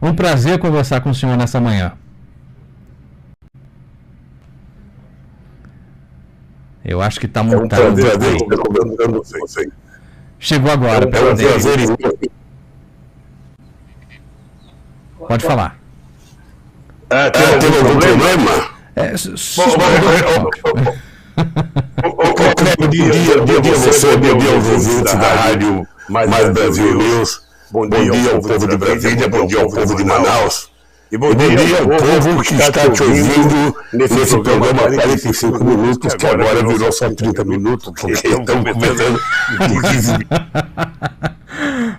Um prazer conversar com o senhor nessa manhã. Eu acho que está mutado. É um prazer conversar com você. Chegou agora, presidente. Pode falar. Tem algum problema? Bom dia você, bom dia aos ouvintes da Rádio Mais Brasil News. Bom dia ao povo de Brasília, bom dia ao povo de Manaus. E bom dia ao povo que está te ouvindo nesse programa 45 minutos, que agora virou só 30 minutos, porque estão começando em 15 minutos.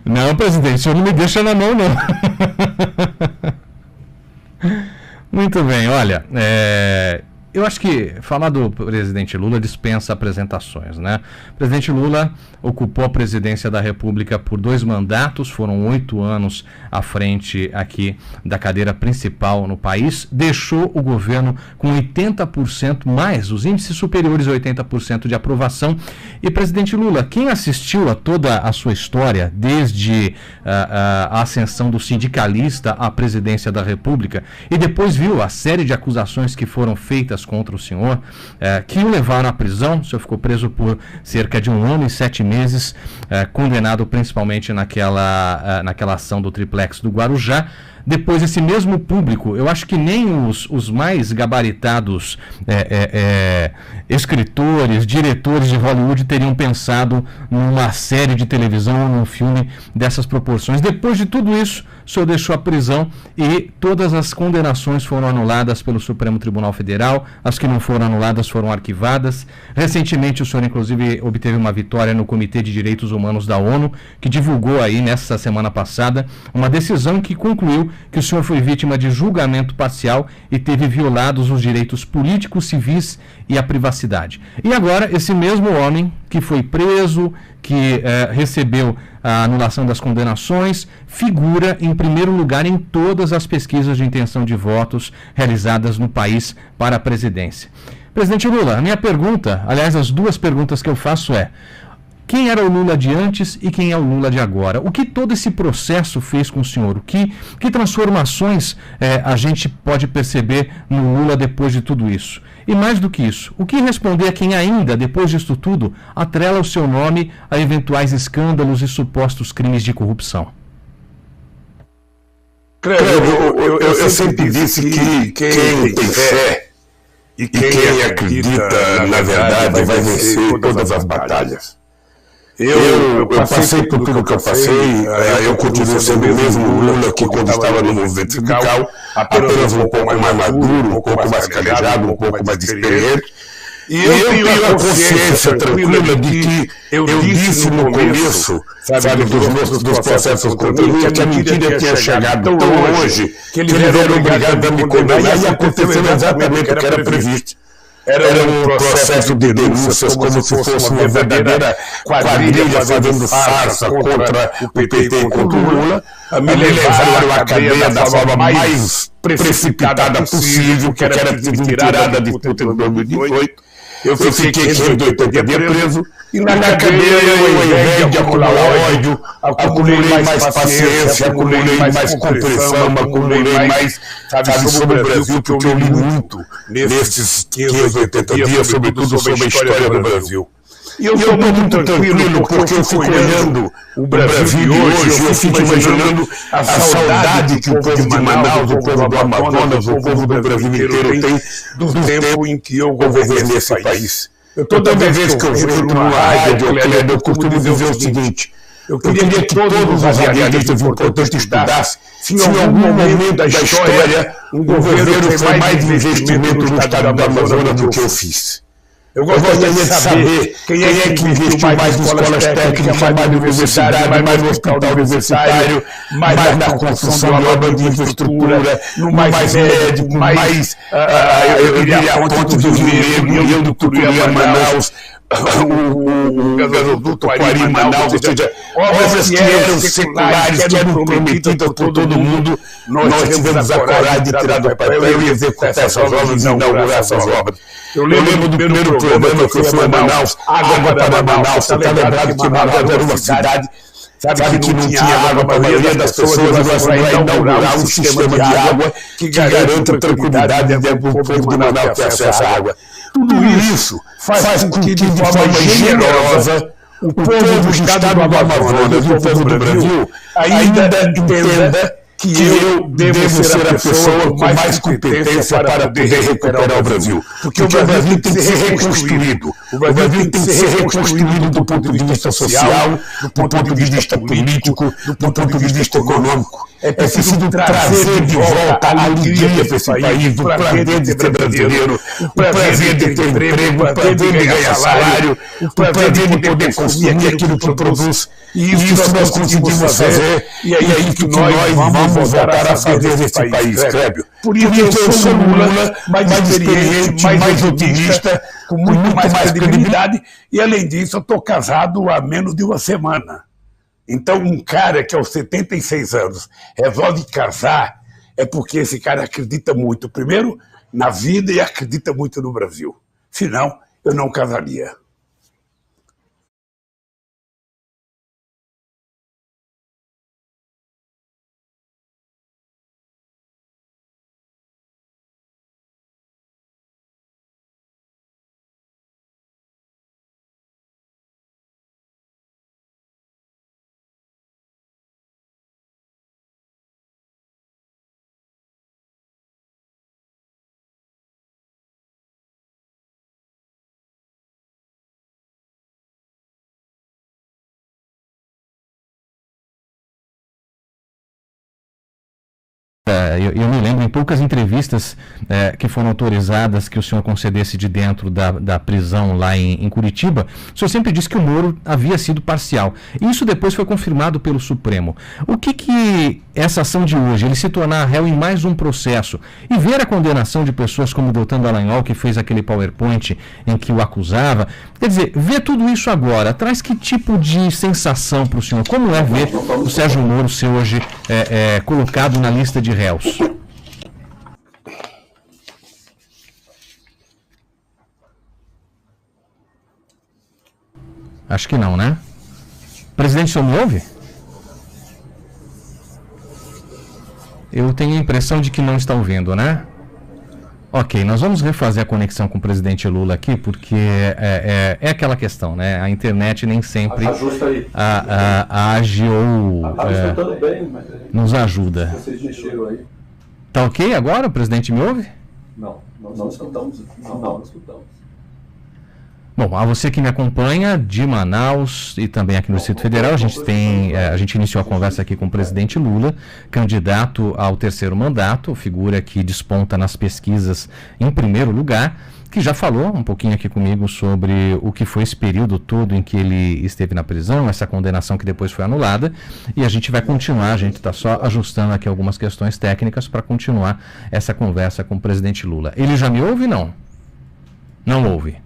Não, presidente, o senhor não me deixa na mão, não. Muito bem, olha, eu acho que falar do presidente Lula dispensa apresentações, né? O presidente Lula ocupou a presidência da República por 2 mandatos, foram 8 anos à frente aqui da cadeira principal no país, deixou o governo com 80% mais, os índices superiores a 80% de aprovação. E, presidente Lula, quem assistiu a toda a sua história, desde a ascensão do sindicalista à presidência da República, e depois viu a série de acusações que foram feitas contra o senhor, que o levaram à prisão. O senhor ficou preso por cerca de 1 ano e 7 meses, condenado principalmente naquela ação do triplex do Guarujá. Depois, esse mesmo público, eu acho que nem os mais gabaritados escritores, diretores de Hollywood teriam pensado numa série de televisão, num filme dessas proporções. Depois de tudo isso, o senhor deixou a prisão e todas as condenações foram anuladas pelo Supremo Tribunal Federal, as que não foram anuladas foram arquivadas. Recentemente, o senhor, inclusive, obteve uma vitória no Comitê de Direitos Humanos da ONU, que divulgou aí, nessa semana passada, uma decisão que concluiu que o senhor foi vítima de julgamento parcial e teve violados os direitos políticos, civis e a privacidade. E agora, esse mesmo homem que foi preso, que recebeu a anulação das condenações, figura em primeiro lugar em todas as pesquisas de intenção de votos realizadas no país para a presidência. Presidente Lula, a minha pergunta, aliás, as 2 perguntas que eu faço quem era o Lula de antes e quem é o Lula de agora? O que todo esse processo fez com o senhor? Que transformações a gente pode perceber no Lula depois de tudo isso? E mais do que isso, o que responder a quem ainda, depois disso tudo, atrela o seu nome a eventuais escândalos e supostos crimes de corrupção? Eu sempre disse que quem tem fé e quem acredita na verdade vai vencer todas as batalhas. Eu passei por tudo que eu passei, eu continuo sendo o mesmo Lula que quando estava no movimento sindical, apenas um pouco mais maduro, um pouco mais calejado, um pouco mais experiente. E eu tenho a consciência tranquila de que eu disse no começo, dos processos contra mim, que a mentira tinha chegado tão longe que eles eram obrigados a me condenar e aconteceu exatamente o que era previsto. Era um processo de denúncias como se fosse uma verdadeira quadrilha fazendo farsa contra o PT e contra o Lula. Me levaram à cadeia da forma mais precipitada possível, que era tirada de disputa em 2018. Eu fiquei 180 dias preso e na cadeia eu, ao invés de acumular ódio, acumulei mais paciência, acumulei mais compreensão, acumulei mais, sobre o Brasil, porque eu li muito nesses 580 dias, sobretudo sobre a história do Brasil. E eu estou muito tranquilo porque eu fico olhando o Brasil de hoje, eu fico imaginando a saudade que o povo de Manaus, o povo do Amazonas, o povo do Brasil inteiro tem do tempo em que eu governei nesse país. Toda vez que eu entro numa rádio, eu costumo dizer o seguinte: eu queria que todos os radialistas importantes estudassem se em algum momento da história um governo fez mais investimento no estado do Amazonas do que eu fiz. Eu gostaria de saber quem é que investiu mais em escolas técnicas, mais na universidade, mais no hospital universitário, mais na construção de obras de infraestrutura, no mais médico, mais, eu diria, a ponte do Rio Negro, eu do Tucuruí, Manaus, o gasoduto Quari, Manaus, ou seja, obras que eram seculares, que eram prometidas por todo mundo, nós tivemos a coragem de tirar do papel e executar essas obras e inaugurar essas obras. Eu lembro do primeiro programa que eu fui a Manaus, Água para Manaus. Você está lembrado que Manaus era uma cidade sabe que não tinha água para a maioria das pessoas, e nós vamos inaugurar um sistema de água que garanta tranquilidade para o povo de Manaus ter acesso à água. Tudo isso faz com que, de forma generosa, o povo do estado do Amazonas e o povo do Brasil ainda entenda que eu devo ser a pessoa com mais competência para poder recuperar o Brasil. Porque o Brasil tem que ser reconstruído. O Brasil tem que ser reconstruído do ponto de vista social, do ponto de vista político, do ponto de vista econômico. É preciso trazer de volta a alegria para esse país, o prazer de ser brasileiro, o prazer de ter emprego, o prazer de ganhar salário, o prazer de poder consumir aquilo que produz. E isso nós conseguimos fazer, e é aí que nós vamos voltar a fazer nesse país, Clébio. Por isso eu sou Lula, mais experiente, mais otimista, com muito mais credibilidade, e além disso eu estou casado há menos de uma semana. Então um cara que aos 76 anos resolve casar é porque esse cara acredita muito, primeiro, na vida e acredita muito no Brasil. Senão, eu não casaria. Eu me lembro em poucas entrevistas que foram autorizadas que o senhor concedesse de dentro da prisão lá em Curitiba, o senhor sempre disse que o Moro havia sido parcial. E isso depois foi confirmado pelo Supremo. O que essa ação de hoje, ele se tornar réu em mais um processo e ver a condenação de pessoas como o Deltan Dallagnol, que fez aquele PowerPoint em que o acusava, quer dizer, ver tudo isso agora, traz que tipo de sensação para o senhor? Como é ver o Sérgio Moro ser hoje colocado na lista de réus? Acho que não, né? Presidente, o senhor me ouve? Eu tenho a impressão de que não está ouvindo, né? Ok, nós vamos refazer a conexão com o presidente Lula aqui, porque é aquela questão, né? A internet nem sempre age ou nos ajuda. Vocês mexeram aí? Tá ok agora? O presidente me ouve? Não escutamos. Não escutamos. Bom, a você que me acompanha de Manaus e também aqui no Distrito Federal, a gente iniciou a conversa aqui com o presidente Lula, candidato ao terceiro mandato, figura que desponta nas pesquisas em primeiro lugar, que já falou um pouquinho aqui comigo sobre o que foi esse período todo em que ele esteve na prisão, essa condenação que depois foi anulada, e a gente vai continuar, a gente está só ajustando aqui algumas questões técnicas para continuar essa conversa com o presidente Lula. Ele já me ouve, não? Não ouve.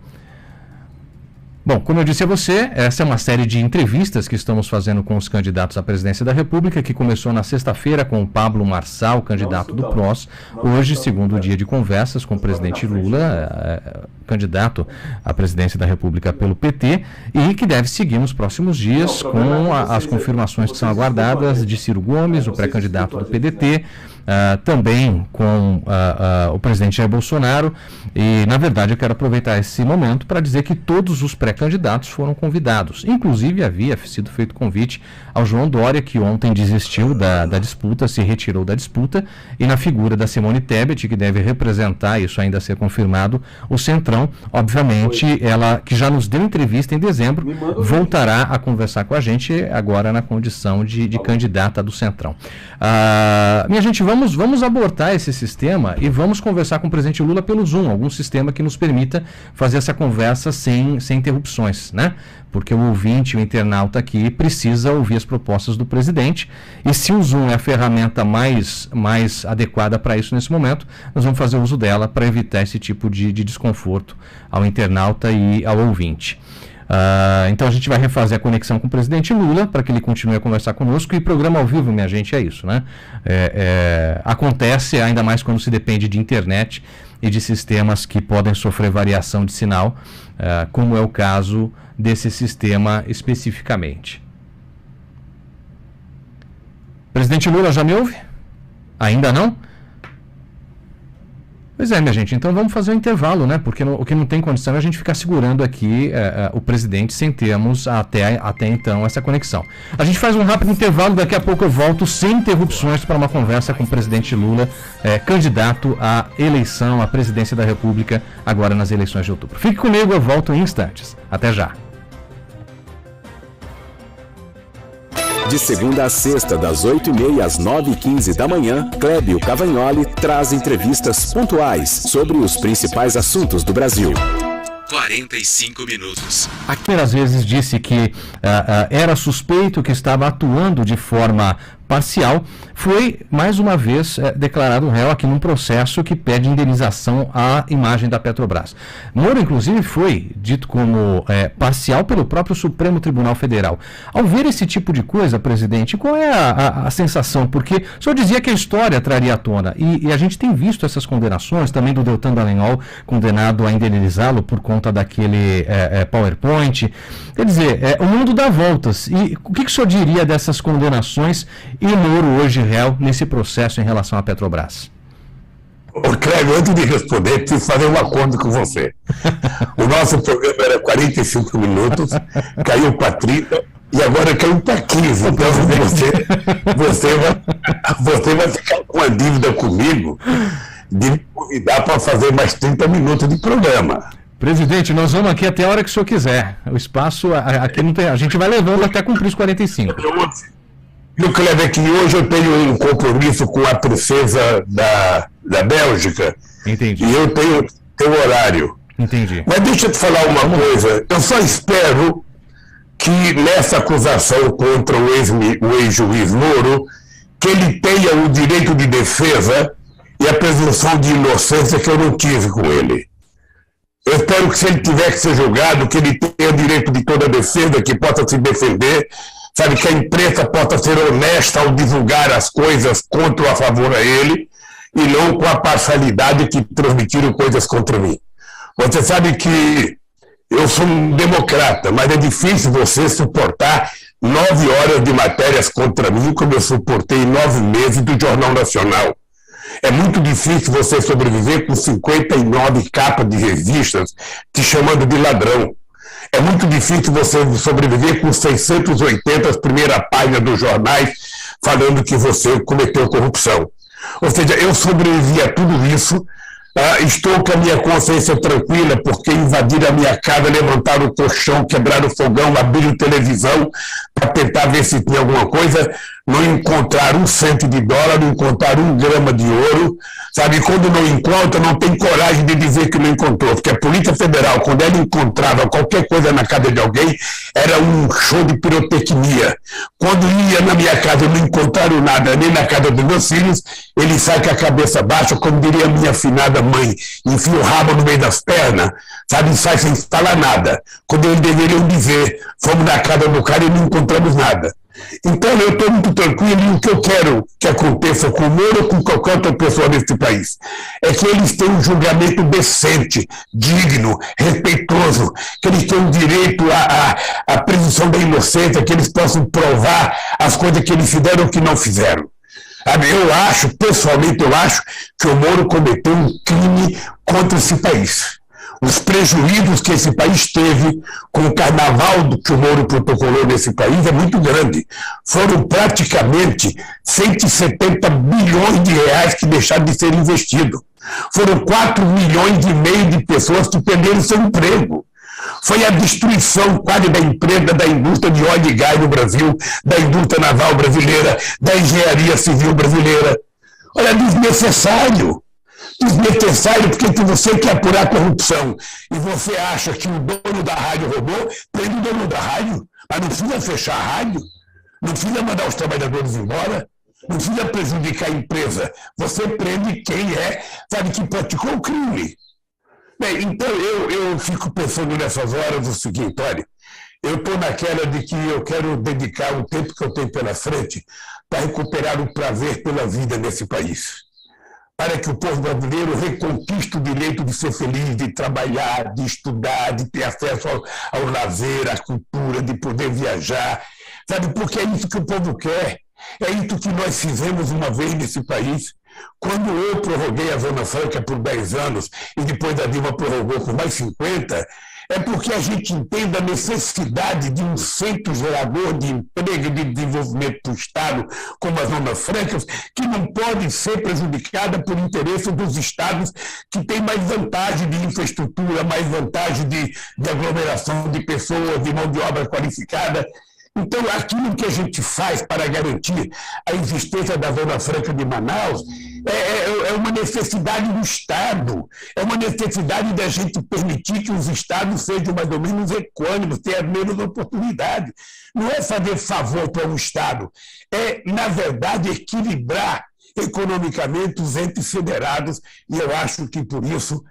Bom, como eu disse a você, essa é uma série de entrevistas que estamos fazendo com os candidatos à presidência da República, que começou na sexta-feira com o Pablo Marçal, candidato do PROS. Hoje, segundo dia de conversas com o presidente Lula, candidato à presidência da República pelo PT, e que deve seguir nos próximos dias com as confirmações que são aguardadas de Ciro Gomes, o pré-candidato do PDT, também com o presidente Jair Bolsonaro. E, na verdade, eu quero aproveitar esse momento para dizer que todos os pré-candidatos foram convidados. Inclusive, havia sido feito convite ao João Dória, que ontem desistiu da disputa, se retirou da disputa, e na figura da Simone Tebet, que deve representar, isso ainda a ser confirmado, o Centrão. Obviamente, ela, que já nos deu entrevista em dezembro, voltará a conversar com a gente agora na condição de candidata do Centrão. Minha gente, vamos abortar esse sistema e vamos conversar com o presidente Lula pelo Zoom, algum sistema que nos permita fazer essa conversa sem interrupções, né? Porque o ouvinte, o internauta aqui, precisa ouvir as propostas do presidente, e se o Zoom é a ferramenta mais adequada para isso nesse momento, nós vamos fazer uso dela para evitar esse tipo de desconforto ao internauta e ao ouvinte. Então a gente vai refazer a conexão com o presidente Lula para que ele continue a conversar conosco, e programa ao vivo, minha gente, é isso, né? Acontece ainda mais quando se depende de internet e de sistemas que podem sofrer variação de sinal, como é o caso desse sistema especificamente. Presidente Lula, já me ouve? Ainda não? Pois é, minha gente, então vamos fazer um intervalo, né? Porque o que não tem condição é a gente ficar segurando aqui o presidente sem termos até então essa conexão. A gente faz um rápido intervalo, daqui a pouco eu volto sem interrupções para uma conversa com o presidente Lula, candidato à eleição, à presidência da República, agora nas eleições de outubro. Fique comigo, eu volto em instantes. Até já. De segunda a sexta, das 8h30 às 9h15 da manhã, Clébio Cavagnoli traz entrevistas pontuais sobre os principais assuntos do Brasil. 45 minutos. Aqui às vezes disse que era suspeito que estava atuando de forma parcial, foi mais uma vez declarado réu aqui num processo que pede indenização à imagem da Petrobras. Moro, inclusive, foi dito como parcial pelo próprio Supremo Tribunal Federal. Ao ver esse tipo de coisa, presidente, qual é a sensação? Porque o senhor dizia que a história traria à tona, e a gente tem visto essas condenações, também do Deltan Dallagnol, condenado a indenizá-lo por conta daquele PowerPoint. Quer dizer, o mundo dá voltas. E o que o senhor diria dessas condenações e Moro hoje réu nesse processo em relação à Petrobras? Ô, Clébio, antes de responder, preciso fazer um acordo com você. O nosso programa era 45 minutos, caiu para 30 e agora caiu para 15. Então você vai ficar com a dívida comigo de me convidar para fazer mais 30 minutos de programa. Presidente, nós vamos aqui até a hora que o senhor quiser. O espaço aqui não tem. A gente vai levando até cumprir os 45. E o Cleber, que hoje eu tenho um compromisso com a princesa da Bélgica. Entendi. E eu tenho horário. Entendi. Mas deixa eu te falar uma coisa. Eu só espero que nessa acusação contra o ex-juiz Moro, que ele tenha o direito de defesa e a presunção de inocência que eu não tive com ele. Eu espero que, se ele tiver que ser julgado, que ele tenha o direito de toda a defesa, que possa se defender, sabe, que a imprensa possa ser honesta ao divulgar as coisas contra ou a favor a ele, e não com a parcialidade que transmitiram coisas contra mim. Você sabe que eu sou um democrata, mas é difícil você suportar 9 horas de matérias contra mim, como eu suportei 9 meses do Jornal Nacional. É muito difícil você sobreviver com 59 capas de revistas te chamando de ladrão. É muito difícil você sobreviver com 680 primeiras páginas dos jornais falando que você cometeu corrupção. Ou seja, eu sobrevivi a tudo isso. Estou com a minha consciência tranquila porque invadiram a minha casa, levantaram o colchão, quebraram o fogão, abriram televisão para tentar ver se tinha alguma coisa, não encontraram $100, não encontraram 1 grama de ouro, sabe? Quando não encontra, não tem coragem de dizer que não encontrou, porque a Polícia Federal, quando ela encontrava qualquer coisa na casa de alguém, era um show de pirotecnia. Quando ia na minha casa e não encontraram nada, nem na casa dos meus filhos, ele sai com a cabeça baixa, como diria a minha afinada mãe, enfia o rabo no meio das pernas, sabe, sai sem falar nada. Quando eles deveriam dizer, fomos na casa do cara e não encontramos nada. Então eu estou muito tranquilo, e o que eu quero que aconteça com o Moro ou com qualquer outra pessoa nesse país é que eles tenham um julgamento decente, digno, respeitoso, que eles tenham direito à presunção da inocência, que eles possam provar as coisas que eles fizeram ou que não fizeram. Eu acho, pessoalmente eu acho, que o Moro cometeu um crime contra esse país. Os prejuízos que esse país teve com o carnaval que o Moro protocolou nesse país é muito grande. Foram praticamente 170 bilhões de reais que deixaram de ser investidos. Foram 4,5 milhões de pessoas que perderam seu emprego. Foi a destruição quase da empresa, da indústria de óleo e gás no Brasil, da indústria naval brasileira, da engenharia civil brasileira. Olha, desnecessário. Desnecessário, porque se você quer apurar corrupção e você acha que o dono da rádio roubou, prende o dono da rádio, mas não precisa fechar a rádio, não precisa mandar os trabalhadores embora, não precisa prejudicar a empresa, você prende quem sabe, que praticou o crime. Bem, então eu fico pensando nessas horas o seguinte, olha, eu estou naquela de que eu quero dedicar o tempo que eu tenho pela frente para recuperar o prazer pela vida nesse país. Para que o povo brasileiro reconquiste o direito de ser feliz, de trabalhar, de estudar, de ter acesso ao lazer, à cultura, de poder viajar, sabe? Porque é isso que o povo quer. É isso que nós fizemos uma vez nesse país. Quando eu prorroguei a Zona Franca por 10 anos e depois a Dilma prorrogou por mais 50, é porque a gente entende a necessidade de um centro gerador de emprego e de desenvolvimento para o Estado, como as Zonas Francas, que não pode ser prejudicada por interesse dos estados que têm mais vantagem de infraestrutura, mais vantagem de aglomeração de pessoas, de mão de obra qualificada. Então, aquilo que a gente faz para garantir a existência da Zona Franca de Manaus é uma necessidade do Estado, é uma necessidade da gente permitir que os estados sejam mais ou menos equânimes, tenham as mesmas oportunidades. Não é fazer favor para o Estado, é, na verdade, equilibrar economicamente os entes federados, e eu acho que, por isso,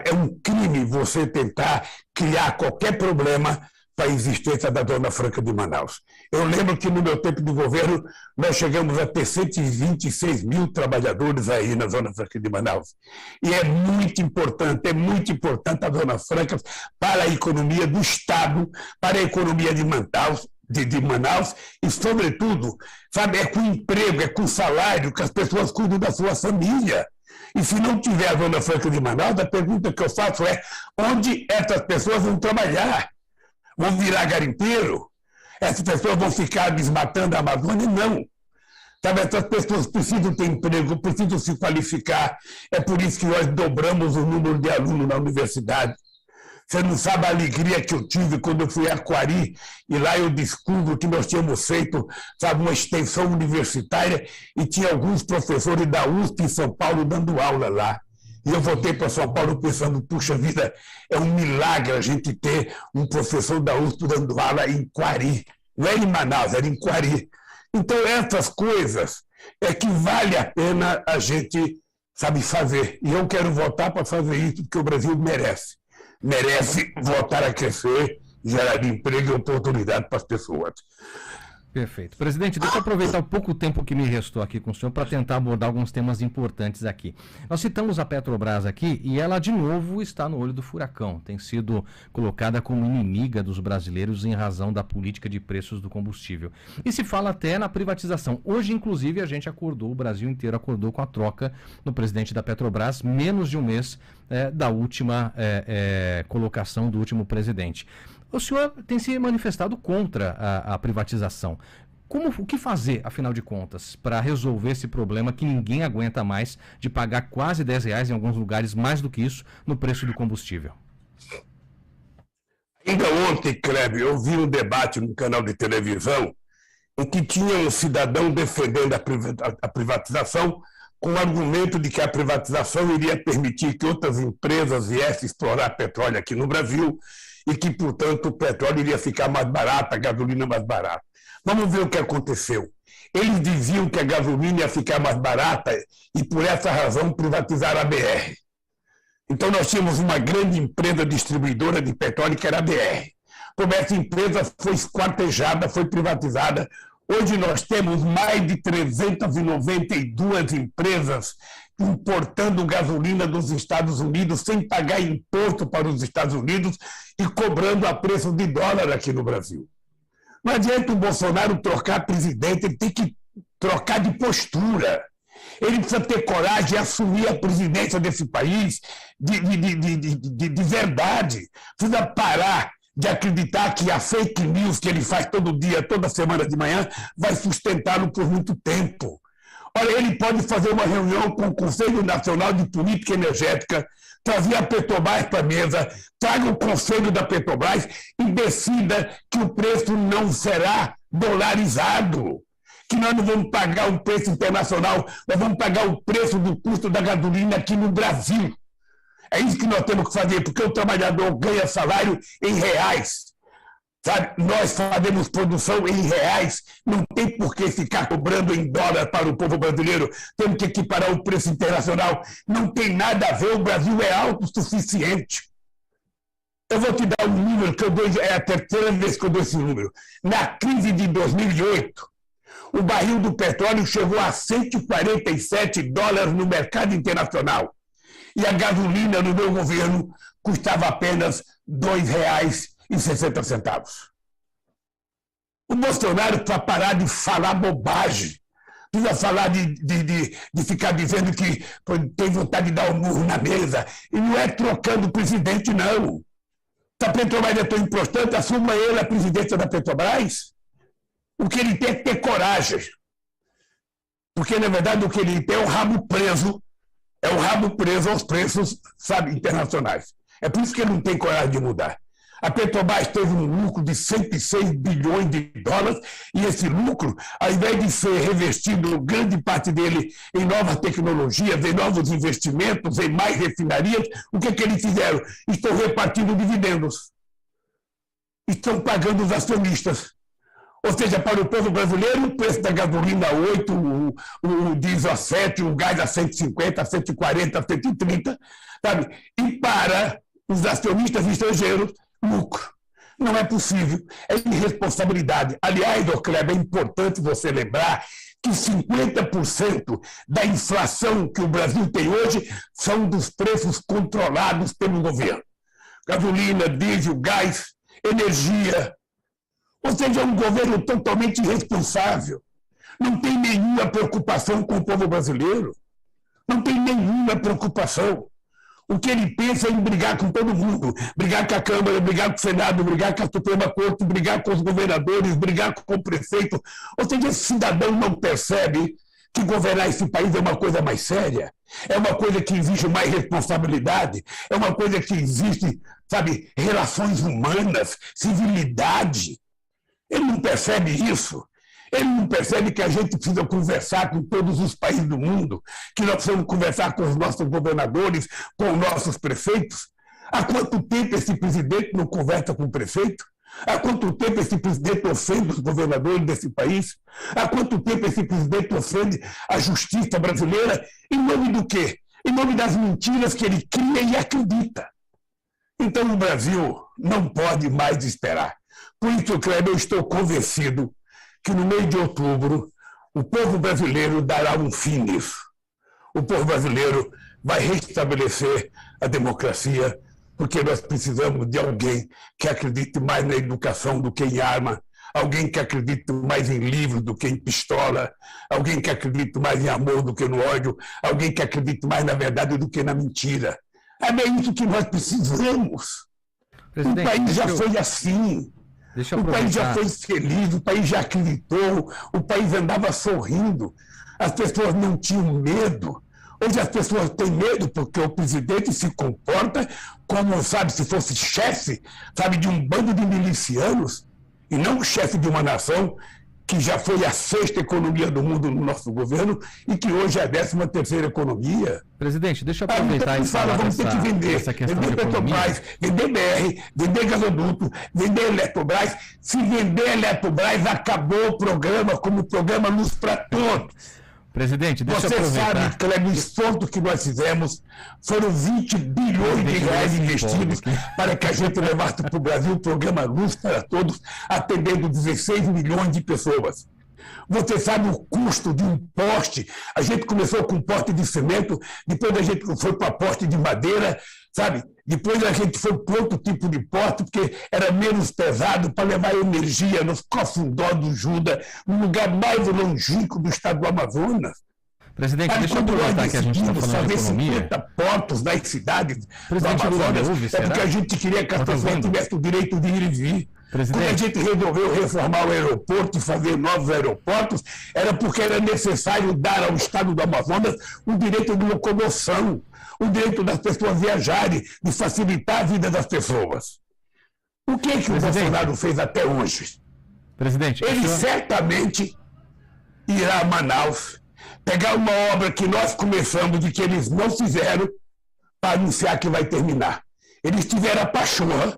é um crime você tentar criar qualquer problema para a existência da Zona Franca de Manaus. Eu lembro que no meu tempo de governo nós chegamos a ter 126 mil trabalhadores aí na Zona Franca de Manaus. E é muito importante a Zona Franca para a economia do Estado, para a economia de Manaus e, sobretudo, sabe, é com emprego, é com salário que as pessoas cuidam da sua família. E se não tiver a Zona Franca de Manaus, a pergunta que eu faço é: onde essas pessoas vão trabalhar? Vão virar garimpeiro? Essas pessoas vão ficar desmatando a Amazônia? Não. Sabe, essas pessoas precisam ter emprego, precisam se qualificar. É por isso que nós dobramos o número de alunos na universidade. Você não sabe a alegria que eu tive quando eu fui a Quari, e lá eu descubro que nós tínhamos feito, sabe, uma extensão universitária e tinha alguns professores da USP em São Paulo dando aula lá. E eu voltei para São Paulo pensando, puxa vida, é um milagre a gente ter um professor da USP dando aula em Quari. Não era em Manaus, era em Quari. Então, essas coisas é que vale a pena a gente, sabe, fazer. E eu quero voltar para fazer isso porque o Brasil merece. Merece voltar a crescer, gerar emprego e oportunidade para as pessoas. Perfeito. Presidente, deixa eu aproveitar o pouco tempo que me restou aqui com o senhor para tentar abordar alguns temas importantes aqui. Nós citamos a Petrobras aqui e ela, de novo, está no olho do furacão. Tem sido colocada como inimiga dos brasileiros em razão da política de preços do combustível. E se fala até na privatização. Hoje, inclusive, a gente acordou, o Brasil inteiro acordou com a troca no presidente da Petrobras, menos de um mês da última colocação do último presidente. O senhor tem se manifestado contra a privatização. O que fazer, afinal de contas, para resolver esse problema que ninguém aguenta mais de pagar quase R$10 em alguns lugares, mais do que isso, no preço do combustível? Ainda ontem, Kleber, eu vi um debate no canal de televisão em que tinha um cidadão defendendo a privatização com o argumento de que a privatização iria permitir que outras empresas viessem explorar petróleo aqui no Brasil e que, portanto, o petróleo iria ficar mais barato, a gasolina mais barata. Vamos ver o que aconteceu. Eles diziam que a gasolina ia ficar mais barata e, por essa razão, privatizaram a BR. Então, nós tínhamos uma grande empresa distribuidora de petróleo, que era a BR. Como essa empresa foi esquartejada, foi privatizada. Hoje nós temos mais de 392 empresas importando gasolina dos Estados Unidos sem pagar imposto para os Estados Unidos e cobrando a preço de dólar aqui no Brasil. Não adianta o Bolsonaro trocar presidente, ele tem que trocar de postura. Ele precisa ter coragem de assumir a presidência desse país de verdade. Precisa parar de acreditar que a fake news que ele faz todo dia, toda semana de manhã, vai sustentá-lo por muito tempo. Olha, ele pode fazer uma reunião com o Conselho Nacional de Política Energética, trazer a Petrobras para a mesa, traga o Conselho da Petrobras e decida que o preço não será dolarizado, que nós não vamos pagar o preço internacional, nós vamos pagar o preço do custo da gasolina aqui no Brasil. É isso que nós temos que fazer, porque o trabalhador ganha salário em reais. Sabe? Nós fazemos produção em reais, não tem por que ficar cobrando em dólar para o povo brasileiro, temos que equiparar o preço internacional. Não tem nada a ver, o Brasil é autossuficiente. Eu vou te dar um número, que eu dou, é a terceira vez que eu dou esse número. Na crise de 2008, o barril do petróleo chegou a $147 no mercado internacional. E a gasolina no meu governo custava apenas R$ 2,60. O Bolsonaro precisa parar de falar bobagem. Precisa falar de ficar dizendo que tem vontade de dar um murro na mesa. E não é trocando o presidente, não. Se a Petrobras é tão importante, assuma ele a presidência da Petrobras. O que ele tem é ter coragem. Porque, na verdade, o que ele tem é o rabo preso. É o rabo preso aos preços, sabe, internacionais. É por isso que ele não tem coragem de mudar. A Petrobras teve um lucro de 106 bilhões de dólares e esse lucro, ao invés de ser revestido, grande parte dele, em novas tecnologias, em novos investimentos, em mais refinarias, o que eles fizeram? Estão repartindo dividendos. Estão pagando os acionistas. Ou seja, para o povo brasileiro, o preço da gasolina a 8, o diesel a 7, o gás a 150, a 140, a 130, sabe? E para os acionistas estrangeiros, lucro. Não é possível. É irresponsabilidade. Aliás, Kleber, é importante você lembrar que 50% da inflação que o Brasil tem hoje são dos preços controlados pelo governo. Gasolina, diesel, gás, energia. Ou seja, é um governo totalmente irresponsável. Não tem nenhuma preocupação com o povo brasileiro. Não tem nenhuma preocupação. O que ele pensa é em brigar com todo mundo. Brigar com a Câmara, brigar com o Senado, brigar com a Suprema Corte, brigar com os governadores, brigar com o prefeito. Ou seja, esse cidadão não percebe que governar esse país é uma coisa mais séria. É uma coisa que exige mais responsabilidade. É uma coisa que existe, sabe, relações humanas, civilidade. Ele não percebe isso. Ele não percebe que a gente precisa conversar com todos os países do mundo, que nós precisamos conversar com os nossos governadores, com os nossos prefeitos. Há quanto tempo esse presidente não conversa com o prefeito? Há quanto tempo esse presidente ofende os governadores desse país? Há quanto tempo esse presidente ofende a justiça brasileira? Em nome do quê? Em nome das mentiras que ele cria e acredita. Então o Brasil não pode mais esperar. Por isso, Kleber, eu estou convencido que no mês de outubro o povo brasileiro dará um fim nisso. O povo brasileiro vai restabelecer a democracia, porque nós precisamos de alguém que acredite mais na educação do que em arma, alguém que acredite mais em livros do que em pistola, alguém que acredite mais em amor do que no ódio, alguém que acredite mais na verdade do que na mentira. É bem isso que nós precisamos. O país já foi assim. O país já foi feliz, o país já acreditou, o país andava sorrindo, as pessoas não tinham medo. Hoje as pessoas têm medo porque o presidente se comporta como, sabe, se fosse chefe, sabe, de um bando de milicianos, e não chefe de uma nação que já foi a 6ª economia do mundo no nosso governo e que hoje é a 13ª economia. Presidente, deixa eu aproveitar e falar vamos ter que vender Petrobras, vender BR, vender gasoduto, vender Eletrobras. Se vender Eletrobras, acabou o programa como o programa Luz para Todos. Presidente, deixa eu aproveitar. Você sabe, Kleber, o esforço que nós fizemos foram 20 bilhões de reais investidos para que a gente levasse para o Brasil o programa Luz para Todos, atendendo 16 milhões de pessoas. Você sabe o custo de um poste? A gente começou com poste de cimento, depois a gente foi para poste de madeira, sabe? Depois a gente foi para outro tipo de poste, porque era menos pesado para levar energia nos Cofundó do Juda, no lugar mais longínquo do estado do Amazonas. Presidente, deixa eu aproveitar que a gente está falando de economia. 50 portos nas cidades do Amazonas, é porque a gente queria que as pessoas tivessem o direito de ir e vir. Presidente. Quando a gente resolveu reformar o aeroporto e fazer novos aeroportos, era porque era necessário dar ao estado do Amazonas o direito de locomoção, o direito das pessoas viajarem, de facilitar a vida das pessoas. O que o Bolsonaro fez até hoje? Presidente, ele certamente irá a Manaus pegar uma obra que nós começamos e que eles não fizeram para anunciar que vai terminar. Eles tiveram a pachorra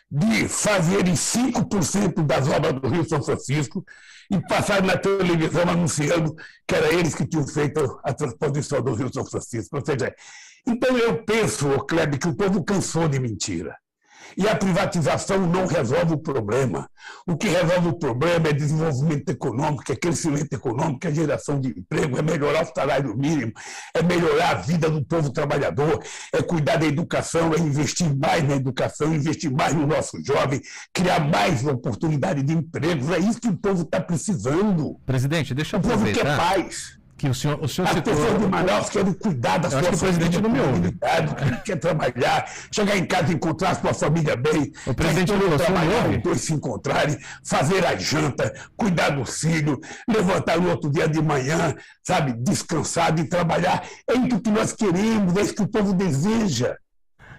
de fazerem 5% das obras do Rio São Francisco e passaram na televisão anunciando que era eles que tinham feito a transposição do Rio São Francisco. Ou seja, então eu penso, Kleber, que o povo cansou de mentira. E a privatização não resolve o problema. O que resolve o problema é desenvolvimento econômico, é crescimento econômico, é geração de emprego, é melhorar o salário mínimo, é melhorar a vida do povo trabalhador, é cuidar da educação, é investir mais na educação, investir mais no nosso jovem, criar mais oportunidade de empregos. É isso que o povo está precisando. Presidente, deixa eu aproveitar. O povo quer paz. Que o senhor As citou... pessoas de Manaus querem cuidar da sua família, quer trabalhar, chegar em casa e encontrar a sua família bem, o presidente Lula, trabalhar, os dois se encontrarem, fazer a janta, cuidar do filho, levantar no outro dia de manhã, sabe, descansar e trabalhar. É isso que nós queremos, é isso que o povo deseja.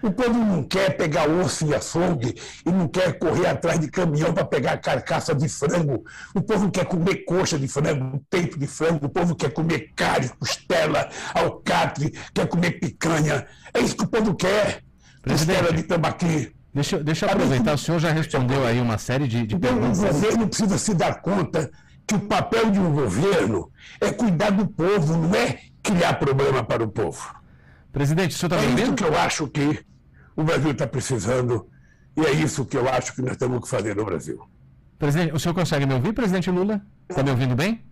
O povo não quer pegar osso e açougue e não quer correr atrás de caminhão para pegar carcaça de frango. O povo quer comer coxa de frango, peito de frango. O povo quer comer carne, costela, alcatre, quer comer picanha. É isso que o povo quer. Costela de tambaqui. Deixa eu aproveitar, o senhor já respondeu aí uma série de perguntas. O governo precisa se dar conta que o papel de um governo é cuidar do povo, não é criar problema para o povo. Presidente, o senhor está me ouvindo? É isso que eu acho que o Brasil está precisando e é isso que eu acho que nós temos que fazer no Brasil. Presidente, o senhor consegue me ouvir, presidente Lula? Está me ouvindo bem?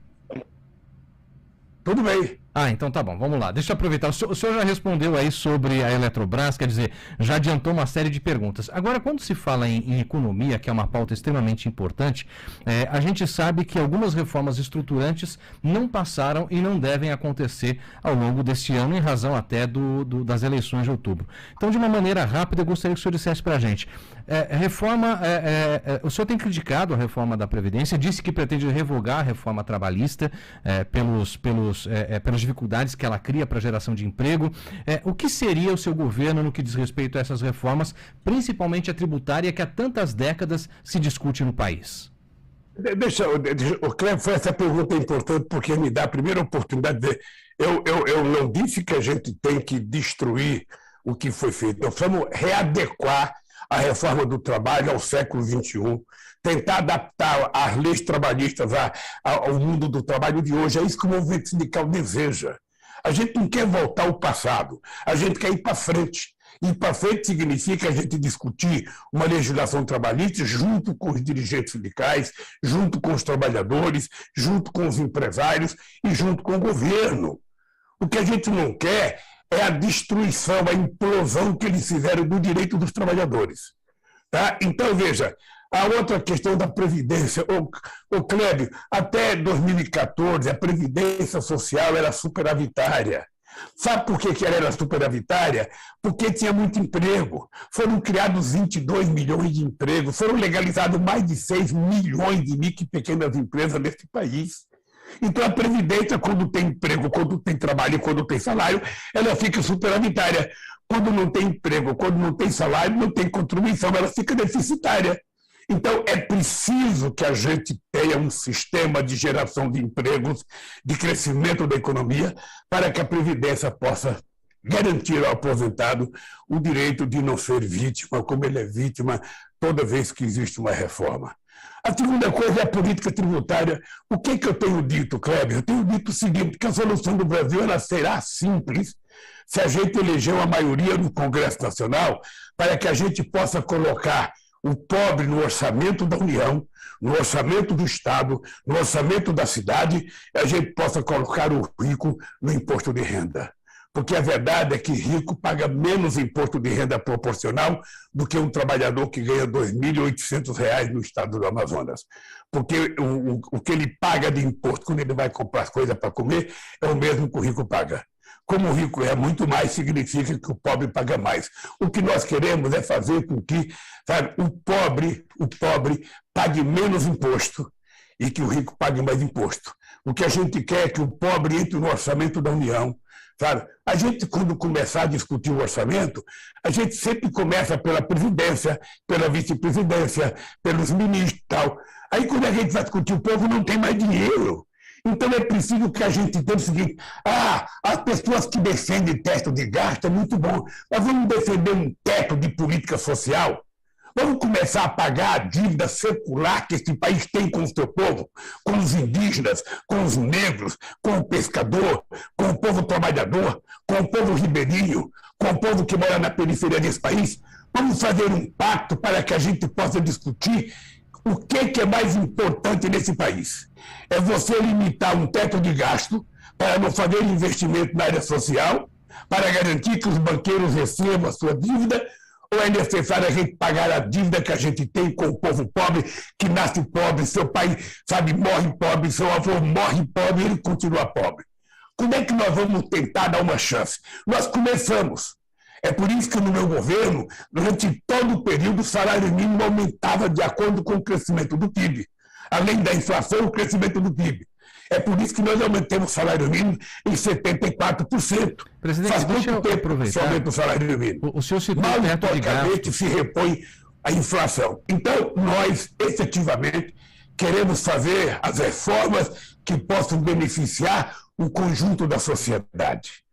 Tudo bem. Ah, então tá bom, vamos lá. Deixa eu aproveitar. O senhor já respondeu aí sobre a Eletrobras, quer dizer, já adiantou uma série de perguntas. Agora, quando se fala em economia, que é uma pauta extremamente importante, a gente sabe que algumas reformas estruturantes não passaram e não devem acontecer ao longo deste ano, em razão até das eleições de outubro. Então, de uma maneira rápida, eu gostaria que o senhor dissesse para a gente. O senhor tem criticado a reforma da Previdência, disse que pretende revogar a reforma trabalhista pelas dificuldades que ela cria para a geração de emprego. O que seria o seu governo no que diz respeito a essas reformas, principalmente a tributária, que há tantas décadas se discute no país? O Cleber, foi essa pergunta importante porque me dá a primeira oportunidade de dizer, eu não disse que a gente tem que destruir o que foi feito, nós vamos readequar a reforma do trabalho ao século XXI, tentar adaptar as leis trabalhistas ao mundo do trabalho de hoje. É isso que o movimento sindical deseja. A gente não quer voltar ao passado, a gente quer ir para frente. Ir para frente significa a gente discutir uma legislação trabalhista junto com os dirigentes sindicais, junto com os trabalhadores, junto com os empresários e junto com o governo. O que a gente não quer é a destruição, a implosão que eles fizeram do direito dos trabalhadores. Tá? Então, veja, a outra questão da Previdência. O Clébio, até 2014, a Previdência Social era superavitária. Sabe por que ela era superavitária? Porque tinha muito emprego. Foram criados 22 milhões de empregos, foram legalizados mais de 6 milhões de micro e pequenas empresas nesse país. Então, a Previdência, quando tem emprego, quando tem trabalho, quando tem salário, ela fica superavitária. Quando não tem emprego, quando não tem salário, não tem contribuição, ela fica deficitária. Então, é preciso que a gente tenha um sistema de geração de empregos, de crescimento da economia, para que a Previdência possa garantir ao aposentado o direito de não ser vítima, como ele é vítima toda vez que existe uma reforma. A segunda coisa é a política tributária. O que eu tenho dito, Kleber? Eu tenho dito o seguinte, que a solução do Brasil ela será simples se a gente eleger uma maioria no Congresso Nacional para que a gente possa colocar o pobre no orçamento da União, no orçamento do Estado, no orçamento da cidade, e a gente possa colocar o rico no imposto de renda. Porque a verdade é que rico paga menos imposto de renda proporcional do que um trabalhador que ganha R$ 2.800 no estado do Amazonas. Porque o que ele paga de imposto quando ele vai comprar as coisas para comer é o mesmo que o rico paga. Como o rico é muito mais, significa que o pobre paga mais. O que nós queremos é fazer com que, sabe, o pobre pague menos imposto e que o rico pague mais imposto. O que a gente quer é que o pobre entre no orçamento da União. Sabe? A gente, quando começar a discutir o orçamento, a gente sempre começa pela presidência, pela vice-presidência, pelos ministros e tal. Aí, quando a gente vai discutir, o povo não tem mais dinheiro. Então, é preciso que a gente tenha o seguinte: as pessoas que defendem teto de gasto é muito bom, mas vamos defender um teto de política social? Vamos começar a pagar a dívida secular que esse país tem com o seu povo, com os indígenas, com os negros, com o pescador, com o povo trabalhador, com o povo ribeirinho, com o povo que mora na periferia desse país. Vamos fazer um pacto para que a gente possa discutir o que é mais importante nesse país. É você limitar um teto de gasto para não fazer investimento na área social, para garantir que os banqueiros recebam a sua dívida, ou é necessário a gente pagar a dívida que a gente tem com o povo pobre, que nasce pobre, seu pai, sabe, morre pobre, seu avô morre pobre e ele continua pobre. Como é que nós vamos tentar dar uma chance? Nós começamos. É por isso que no meu governo, durante todo o período, o salário mínimo aumentava de acordo com o crescimento do PIB. Além da inflação, o crescimento do PIB. É por isso que nós aumentamos o salário mínimo em 74%. Presidente, faz quanto tempo aproveitar. Se aumenta o salário mínimo? O senhor citou mal o teto de gastos. se repõe a inflação. Então, nós, efetivamente, queremos fazer as reformas que possam beneficiar o conjunto da sociedade.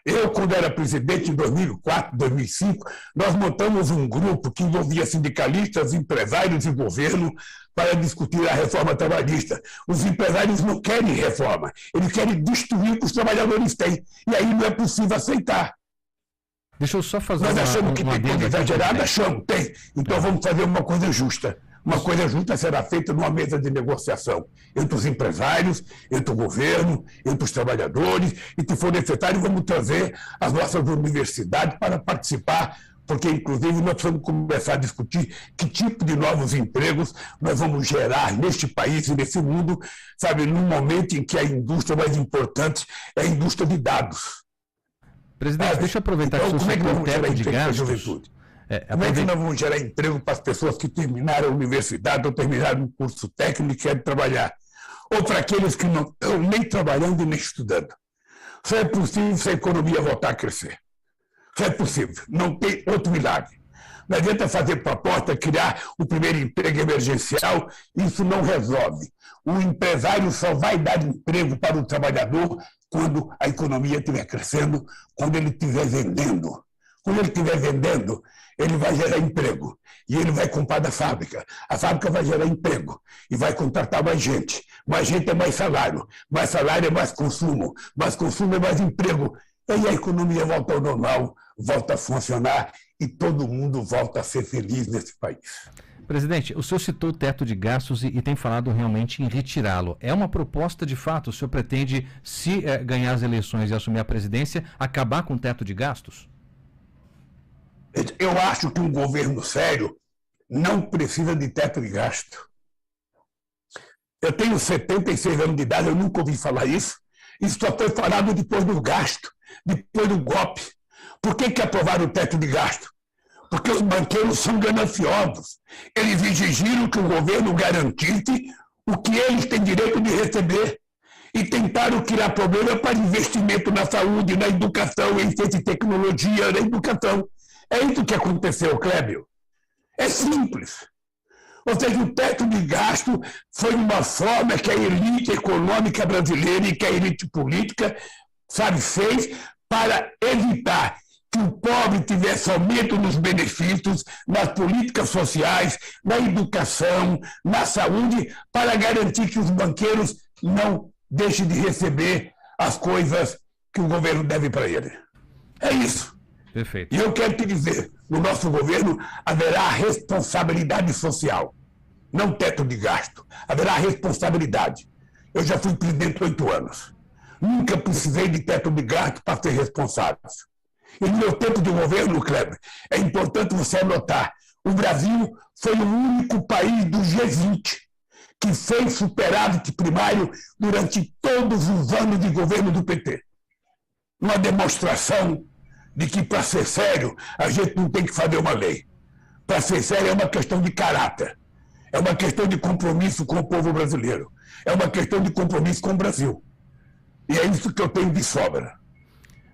Eu, quando era presidente, em 2004, 2005, nós montamos um grupo que envolvia sindicalistas, empresários e governo para discutir a reforma trabalhista. Os empresários não querem reforma, eles querem destruir o que os trabalhadores têm. E aí não é possível aceitar. Deixa eu só fazer Nós achamos que tem coisa exagerada, achamos, tem. Então vamos fazer uma coisa justa. Uma coisa justa será feita numa mesa de negociação entre os empresários, entre o governo, entre os trabalhadores, e se for necessário vamos trazer as nossas universidades para participar, porque inclusive nós precisamos começar a discutir que tipo de novos empregos nós vamos gerar neste país e nesse mundo, sabe, num momento em que a indústria mais importante é a indústria de dados. Presidente, deixa eu aproveitar então, que o senhor citou o teto de gastos. Como é que nós vamos gerar emprego para as pessoas que terminaram a universidade ou terminaram um curso técnico e querem trabalhar? Ou para aqueles que não estão nem trabalhando e nem estudando? Só é possível se a economia voltar a crescer. Só é possível. Não tem outro milagre. Não adianta fazer proposta, criar o primeiro emprego emergencial, isso não resolve. O empresário só vai dar emprego para o trabalhador quando a economia estiver crescendo, quando ele estiver vendendo. Quando ele estiver vendendo, ele vai gerar emprego. E ele vai comprar da fábrica. A fábrica vai gerar emprego. E vai contratar mais gente. Mais gente é mais salário. Mais salário é mais consumo. Mais consumo é mais emprego. E aí a economia volta ao normal, volta a funcionar e todo mundo volta a ser feliz nesse país. Presidente, o senhor citou o teto de gastos e tem falado realmente em retirá-lo. É uma proposta de fato? O senhor pretende, se ganhar as eleições e assumir a presidência, acabar com o teto de gastos? Eu acho que um governo sério não precisa de teto de gasto. Eu tenho 76 anos de idade, eu nunca ouvi falar isso. Isso só foi falado depois do gasto, depois do golpe. Por que aprovaram o teto de gasto? Porque os banqueiros são gananciosos. Eles exigiram que o governo garantisse o que eles têm direito de receber. E tentaram criar problema para investimento na saúde, na educação, em ciência e tecnologia, na educação. É isso que aconteceu, Clébio. É simples. Ou seja, o teto de gasto foi uma forma que a elite econômica brasileira e que a elite política, sabe, fez para evitar que o pobre tivesse aumento nos benefícios, nas políticas sociais, na educação, na saúde, para garantir que os banqueiros não deixem de receber as coisas que o governo deve para ele. É isso. Perfeito. E eu quero te dizer, no nosso governo haverá responsabilidade social, não teto de gasto, haverá responsabilidade. Eu já fui presidente 8 anos, nunca precisei de teto de gasto para ser responsável. E no meu tempo de governo, Kleber, é importante você anotar, o Brasil foi o único país do G20 que fez superávit primário durante todos os anos de governo do PT. Uma demonstração de que, para ser sério, a gente não tem que fazer uma lei. Para ser sério, é uma questão de caráter. É uma questão de compromisso com o povo brasileiro. É uma questão de compromisso com o Brasil. E é isso que eu tenho de sobra.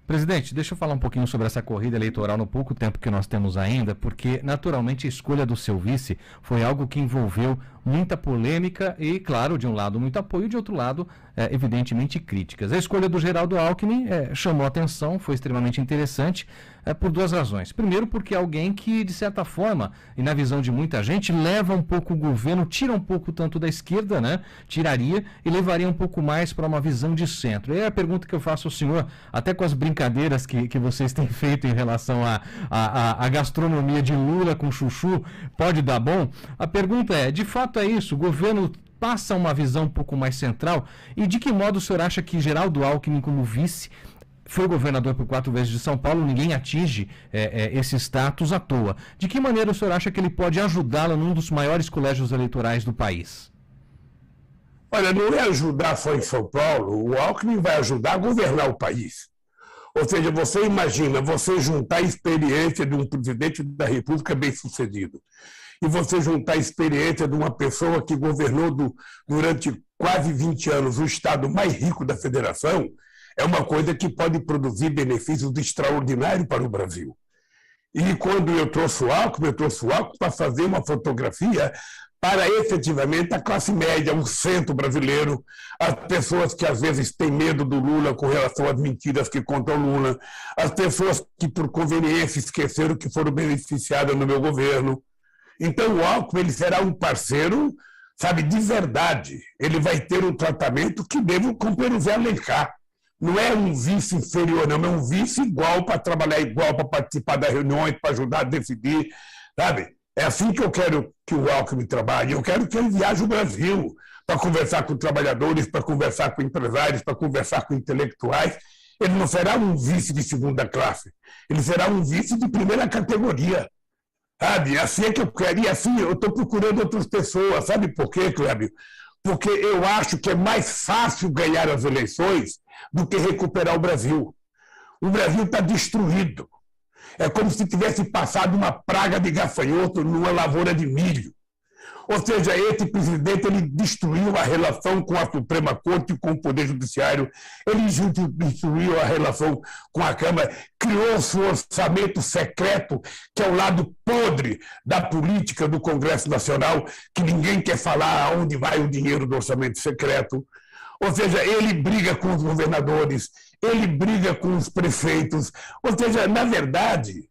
Presidente, deixa eu falar um pouquinho sobre essa corrida eleitoral no pouco tempo que nós temos ainda, porque, naturalmente, a escolha do seu vice foi algo que envolveu muita polêmica e, claro, de um lado muito apoio, de outro lado, evidentemente, críticas. A escolha do Geraldo Alckmin chamou atenção, foi extremamente interessante, por duas razões. Primeiro, porque é alguém que, de certa forma, e na visão de muita gente, leva um pouco o governo, tira um pouco tanto da esquerda, né? Tiraria e levaria um pouco mais para uma visão de centro. E é a pergunta que eu faço ao senhor, até com as brincadeiras que vocês têm feito em relação à gastronomia de Lula com chuchu, pode dar bom? A pergunta é, de fato é isso? O governo passa uma visão um pouco mais central? E de que modo o senhor acha que Geraldo Alckmin, como vice, foi governador por 4 vezes de São Paulo, ninguém atinge esse status à toa. De que maneira o senhor acha que ele pode ajudá-lo num dos maiores colégios eleitorais do país? Olha, não é ajudar só em São Paulo, o Alckmin vai ajudar a governar o país. Ou seja, você imagina, você juntar a experiência de um presidente da República bem-sucedido e você juntar a experiência de uma pessoa que governou durante quase 20 anos o estado mais rico da federação, é uma coisa que pode produzir benefícios extraordinários para o Brasil. E quando eu trouxe o Alckmin para fazer uma fotografia para efetivamente a classe média, o centro brasileiro, as pessoas que às vezes têm medo do Lula com relação às mentiras que contam o Lula, as pessoas que por conveniência esqueceram que foram beneficiadas no meu governo. Então o Alckmin ele será um parceiro, sabe, de verdade. Ele vai ter um tratamento que devo cumprir o Zé Alencar. Não é um vice inferior, não, é um vice igual para trabalhar igual, para participar das reuniões, para ajudar a decidir, sabe? É assim que eu quero que o Alckmin trabalhe. Eu quero que ele viaje o Brasil para conversar com trabalhadores, para conversar com empresários, para conversar com intelectuais. Ele não será um vice de segunda classe, ele será um vice de primeira categoria. Sabe? Assim é que eu quero, e assim eu estou procurando outras pessoas. Sabe por quê, Clébio? Porque eu acho que é mais fácil ganhar as eleições do que recuperar o Brasil. O Brasil está destruído. É como se tivesse passado uma praga de gafanhoto numa lavoura de milho. Ou seja, esse presidente ele destruiu a relação com a Suprema Corte e com o Poder Judiciário, ele destruiu a relação com a Câmara, criou o seu orçamento secreto, que é o lado podre da política do Congresso Nacional, que ninguém quer falar aonde vai o dinheiro do orçamento secreto. Ou seja, ele briga com os governadores, ele briga com os prefeitos. Ou seja, na verdade,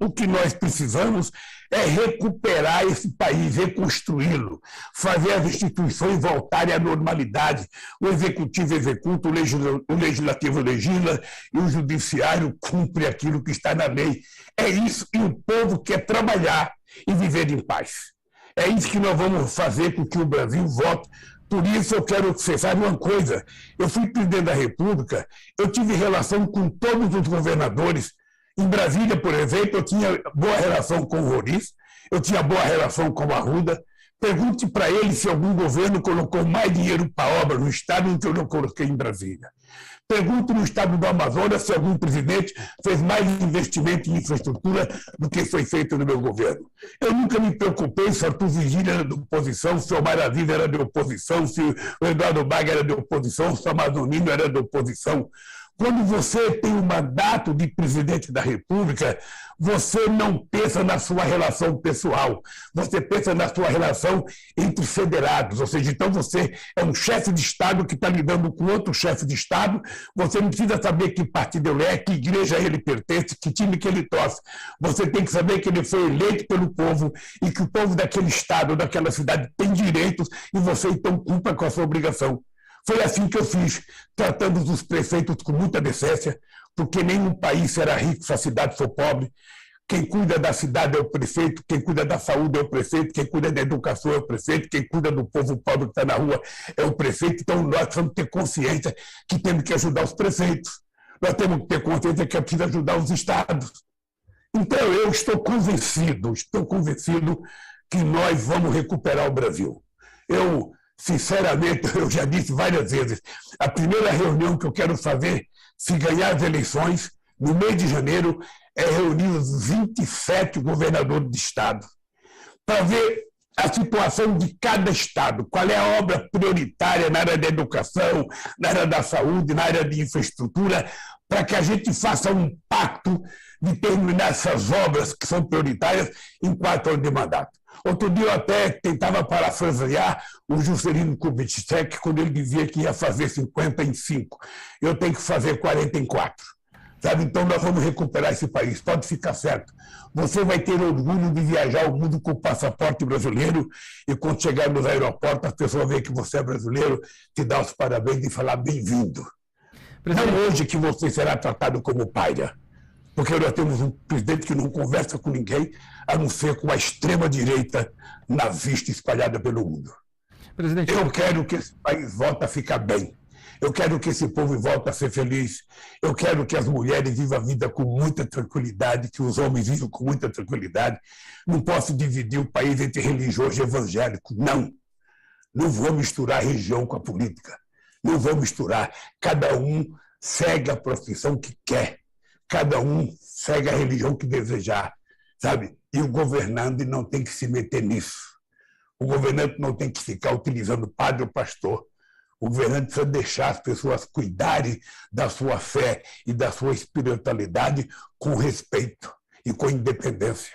o que nós precisamos é recuperar esse país, reconstruí-lo, fazer as instituições voltarem à normalidade. O executivo executa, o legislativo legisla e o judiciário cumpre aquilo que está na lei. É isso, e o povo quer trabalhar e viver em paz. É isso que nós vamos fazer com que o Brasil volte. Por isso eu quero que você saiba uma coisa. Eu fui presidente da República, eu tive relação com todos os governadores. Em Brasília, por exemplo, eu tinha boa relação com o Roriz, eu tinha boa relação com o Arruda. Pergunte para ele se algum governo colocou mais dinheiro para obra no estado do que eu não coloquei em Brasília. Pergunte no estado do Amazonas se algum presidente fez mais investimento em infraestrutura do que foi feito no meu governo. Eu nunca me preocupei se Arthur Vigília era de oposição, se o Maravilha era de oposição, se o Eduardo Baga era de oposição, se o Amazonino era de oposição. Quando você tem um mandato de presidente da República, você não pensa na sua relação pessoal, você pensa na sua relação entre federados, ou seja, então você é um chefe de Estado que está lidando com outro chefe de Estado, você não precisa saber que partido ele é, que igreja ele pertence, que time que ele torce, você tem que saber que ele foi eleito pelo povo e que o povo daquele Estado, daquela cidade tem direitos e você então cumpra com a sua obrigação. Foi assim que eu fiz, tratando os prefeitos com muita decência, porque nenhum país será rico se a cidade for pobre. Quem cuida da cidade é o prefeito, quem cuida da saúde é o prefeito, quem cuida da educação é o prefeito, quem cuida do povo pobre que está na rua é o prefeito. Então nós precisamos ter consciência que temos que ajudar os prefeitos. Nós temos que ter consciência que é preciso ajudar os estados. Então eu estou convencido que nós vamos recuperar o Brasil. Sinceramente, eu já disse várias vezes, a primeira reunião que eu quero fazer, se ganhar as eleições, no mês de janeiro, é reunir os 27 governadores de estado, para ver a situação de cada estado, qual é a obra prioritária na área da educação, na área da saúde, na área de infraestrutura, para que a gente faça um pacto de terminar essas obras que são prioritárias em 4 anos de mandato. Outro dia eu até tentava parafrasear o Juscelino Kubitschek quando ele dizia que ia fazer 50 em 5. Eu tenho que fazer 40 em 4. Sabe? Então nós vamos recuperar esse país, pode ficar certo. Você vai ter orgulho de viajar o mundo com o passaporte brasileiro e quando chegar nos aeroportos, as pessoas veem que você é brasileiro, te dá os parabéns e falar bem-vindo. Não hoje que você será tratado como paria, porque nós temos um presidente que não conversa com ninguém, a não ser com a extrema-direita nazista espalhada pelo mundo. Presidente, eu quero que esse país volte a ficar bem. Eu quero que esse povo volte a ser feliz. Eu quero que as mulheres vivam a vida com muita tranquilidade, que os homens vivam com muita tranquilidade. Não posso dividir o país entre religioso e evangélico. Não. Não vou misturar a religião com a política. Não vou misturar. Cada um segue a profissão que quer. Cada um segue a religião que desejar. Sabe? E o governante não tem que se meter nisso. O governante não tem que ficar utilizando padre ou pastor. O governante precisa deixar as pessoas cuidarem da sua fé e da sua espiritualidade com respeito e com independência.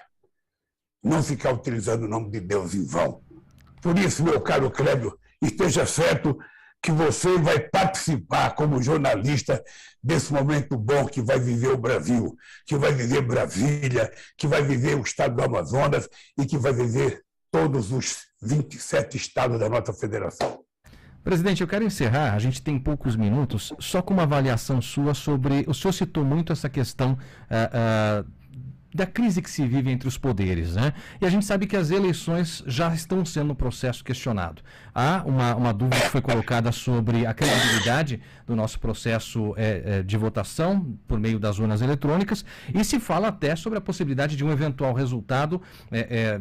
Não ficar utilizando o nome de Deus em vão. Por isso, meu caro Clébio, esteja certo que você vai participar como jornalista desse momento bom que vai viver o Brasil, que vai viver Brasília, que vai viver o estado do Amazonas e que vai viver todos os 27 estados da nossa federação. Presidente, eu quero encerrar, a gente tem poucos minutos, só com uma avaliação sua sobre, o senhor citou muito essa questão da crise que se vive entre os poderes, né? E a gente sabe que as eleições já estão sendo um processo questionado. Há uma dúvida que foi colocada sobre a credibilidade do nosso processo de votação por meio das urnas eletrônicas e se fala até sobre a possibilidade de um eventual resultado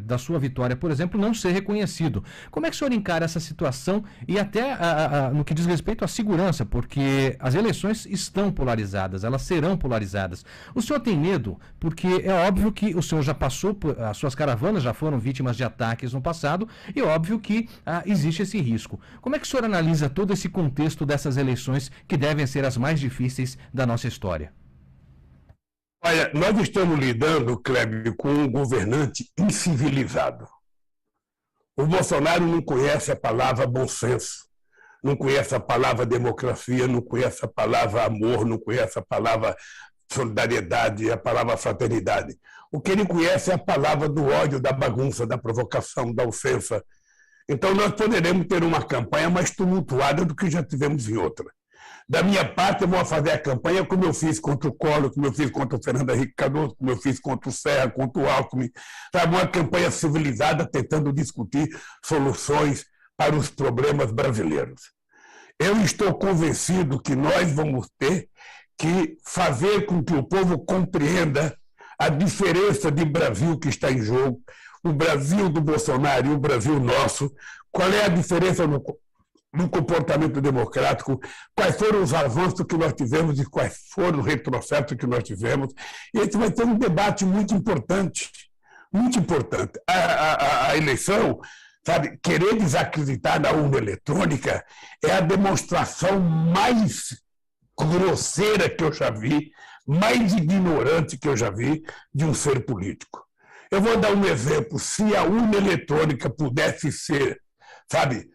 da sua vitória, por exemplo, não ser reconhecido. Como é que o senhor encara essa situação e até no que diz respeito à segurança, porque as eleições estão polarizadas, elas serão polarizadas. O senhor tem medo? Porque é óbvio que o senhor já passou, as suas caravanas já foram vítimas de ataques no passado e é óbvio que existe esse risco. Como é que o senhor analisa todo esse contexto dessas eleições que devem ser as mais difíceis da nossa história? Olha, nós estamos lidando, Clébio, com um governante incivilizado. O Bolsonaro não conhece a palavra bom senso, não conhece a palavra democracia, não conhece a palavra amor, não conhece a palavra solidariedade, a palavra fraternidade. O que ele conhece é a palavra do ódio, da bagunça, da provocação, da ofensa. Então nós poderemos ter uma campanha mais tumultuada do que já tivemos em outra. Da minha parte, eu vou fazer a campanha como eu fiz contra o Collor, como eu fiz contra o Fernando Henrique Cardoso, como eu fiz contra o Serra, contra o Alckmin. Sabe, uma campanha civilizada tentando discutir soluções para os problemas brasileiros. Eu estou convencido que nós vamos ter que fazer com que o povo compreenda a diferença de Brasil que está em jogo, o Brasil do Bolsonaro e o Brasil nosso, qual é a diferença no comportamento democrático, quais foram os avanços que nós tivemos e quais foram os retrocessos que nós tivemos. E esse vai ser um debate muito importante, muito importante. A eleição, sabe, querer desacreditar na urna eletrônica é a demonstração mais grosseira que eu já vi, mais ignorante que eu já vi de um ser político. Eu vou dar um exemplo. Se a urna eletrônica pudesse ser, sabe,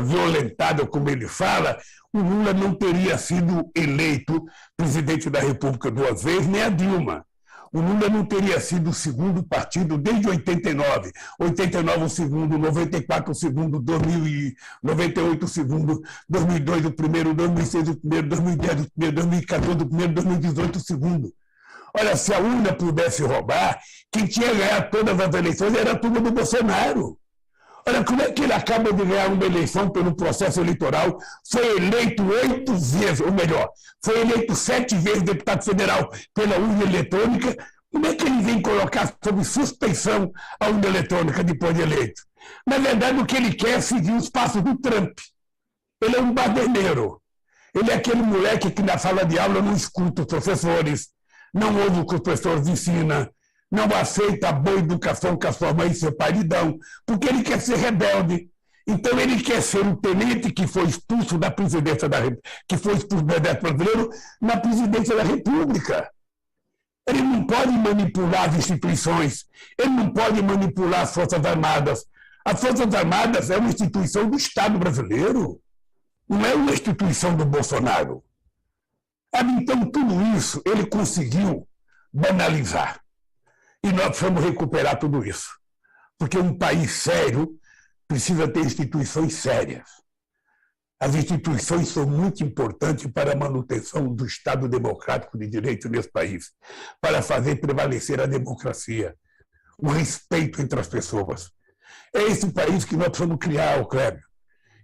violentada, como ele fala, o Lula não teria sido eleito presidente da República 2 vezes, nem a Dilma. O Lula não teria sido o segundo partido desde 89. 89 o segundo, 94 o segundo, 98 o segundo, 2002 o primeiro, 2006 o primeiro, 2010 o primeiro, 2014 o primeiro, 2018 o segundo. Olha, se a urna pudesse roubar, quem tinha ganhado todas as eleições era a turma do Bolsonaro. Olha, como é que ele acaba de ganhar uma eleição pelo processo eleitoral, foi eleito 8 vezes, ou melhor, foi eleito 7 vezes deputado federal pela urna eletrônica, como é que ele vem colocar sob suspeição a urna eletrônica depois de eleito? Na verdade, o que ele quer é seguir os passos do Trump. Ele é um baderneiro. Ele é aquele moleque que na sala de aula não escuta os professores, não ouve o que os professores ensinam, não aceita a boa educação que a sua mãe e seu pai lhe dão, porque ele quer ser rebelde. Então ele quer ser o tenente que foi expulso da presidência da República, que foi expulso do Exército Brasileiro na presidência da República. Ele não pode manipular as instituições, ele não pode manipular as Forças Armadas. As Forças Armadas é uma instituição do Estado brasileiro, não é uma instituição do Bolsonaro. Então, tudo isso ele conseguiu banalizar. E nós precisamos recuperar tudo isso. Porque um país sério precisa ter instituições sérias. As instituições são muito importantes para a manutenção do Estado democrático de direito nesse país, para fazer prevalecer a democracia, o respeito entre as pessoas. É esse país que nós precisamos criar, Clébio.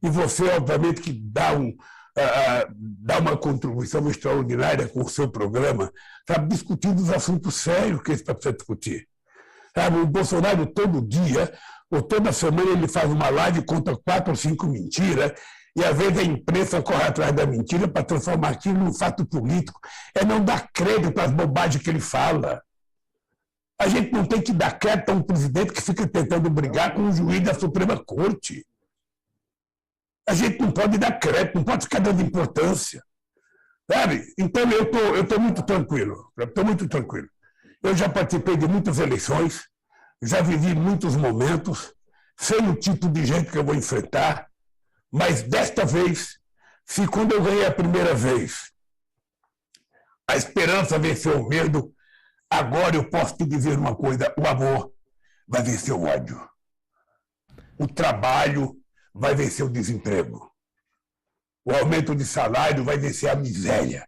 E você, obviamente, que dá uma contribuição extraordinária com o seu programa, sabe, discutindo os assuntos sérios que a gente precisa discutir. Sabe, o Bolsonaro, todo dia, ou toda semana, ele faz uma live, conta 4 ou 5 mentiras, e às vezes a imprensa corre atrás da mentira para transformar aquilo num fato político. É não dar crédito às bobagens que ele fala. A gente não tem que dar crédito a um presidente que fica tentando brigar com um juiz da Suprema Corte. A gente não pode dar crédito, não pode ficar dando importância. Sabe? Então eu estou muito tranquilo. Eu já participei de muitas eleições, já vivi muitos momentos, sei o tipo de gente que eu vou enfrentar, mas desta vez, se quando eu ganhei a primeira vez, a esperança venceu o medo, agora eu posso te dizer uma coisa: o amor vai vencer o ódio. O trabalho vai vencer o desemprego. O aumento de salário vai vencer a miséria.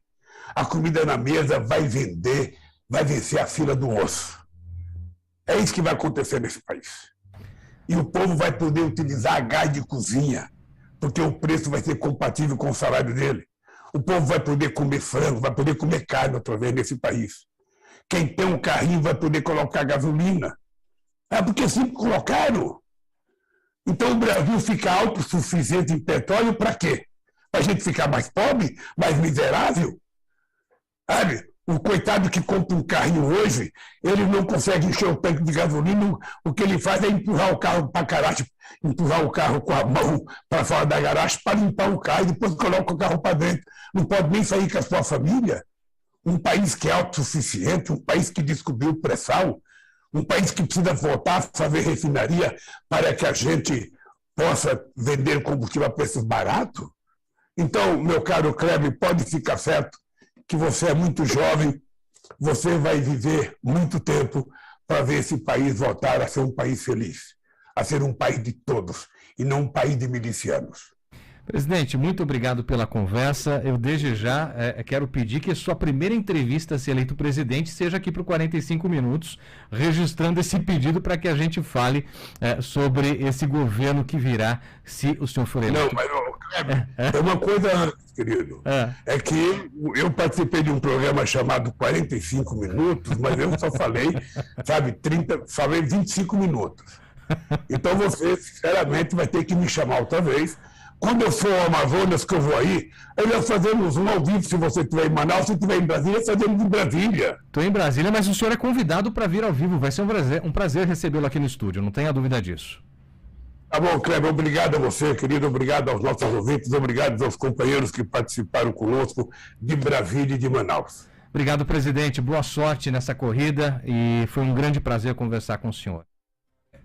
A comida na mesa vai vencer a fila do osso. É isso que vai acontecer nesse país. E o povo vai poder utilizar gás de cozinha, porque o preço vai ser compatível com o salário dele. O povo vai poder comer frango, vai poder comer carne outra vez nesse país. Quem tem um carrinho vai poder colocar gasolina. Porque sempre colocaram. Então o Brasil fica autossuficiente em petróleo para quê? Para a gente ficar mais pobre, mais miserável? Sabe? O coitado que compra um carrinho hoje, ele não consegue encher o tanque de gasolina, o que ele faz é empurrar o carro para a garagem, empurrar o carro com a mão para fora da garagem para limpar o carro e depois coloca o carro para dentro. Não pode nem sair com a sua família. Um país que é autossuficiente, um país que descobriu o pré-sal, um país que precisa voltar a fazer refinaria para que a gente possa vender combustível a preços baratos. Então, meu caro Clébio, pode ficar certo que você é muito jovem, você vai viver muito tempo para ver esse país voltar a ser um país feliz, a ser um país de todos e não um país de milicianos. Presidente, muito obrigado pela conversa. Eu desde já quero pedir que a sua primeira entrevista a ser eleito presidente seja aqui para o 45 Minutos, registrando esse pedido para que a gente fale sobre esse governo que virá se o senhor for eleito. Não, mas Clébio, é uma coisa antes, querido. É que eu participei de um programa chamado 45 Minutos, mas eu só falei, falei 25 minutos. Então você, sinceramente, vai ter que me chamar outra vez. Quando eu for ao Amazonas, que eu vou aí nós fazemos um ao vivo, se você estiver em Manaus, se estiver em Brasília, fazemos em Brasília. Estou em Brasília, mas o senhor é convidado para vir ao vivo. Vai ser um prazer recebê-lo aqui no estúdio, não tenha dúvida disso. Tá bom, Cleber, obrigado a você, querido, obrigado aos nossos ouvintes, obrigado aos companheiros que participaram conosco de Brasília e de Manaus. Obrigado, presidente. Boa sorte nessa corrida e foi um grande prazer conversar com o senhor.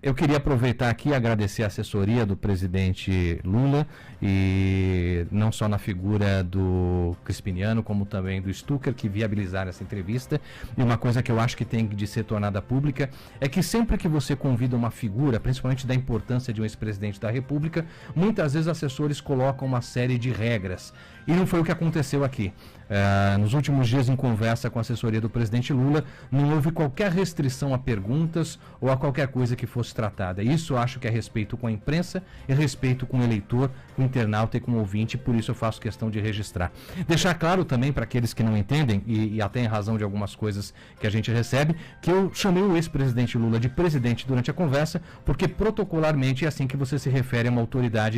Eu queria aproveitar aqui e agradecer a assessoria do presidente Lula, e não só na figura do Crispiniano, como também do Stucker, que viabilizaram essa entrevista. E uma coisa que eu acho que tem de ser tornada pública é que sempre que você convida uma figura, principalmente da importância de um ex-presidente da República, muitas vezes assessores colocam uma série de regras. E não foi o que aconteceu aqui. Nos últimos dias, em conversa com a assessoria do presidente Lula, não houve qualquer restrição a perguntas ou a qualquer coisa que fosse tratada. Isso eu acho que é respeito com a imprensa e respeito com o eleitor, com o internauta e com o ouvinte, por isso eu faço questão de registrar. Deixar claro também para aqueles que não entendem, e até em razão de algumas coisas que a gente recebe, que eu chamei o ex-presidente Lula de presidente durante a conversa, porque protocolarmente é assim que você se refere a uma autoridade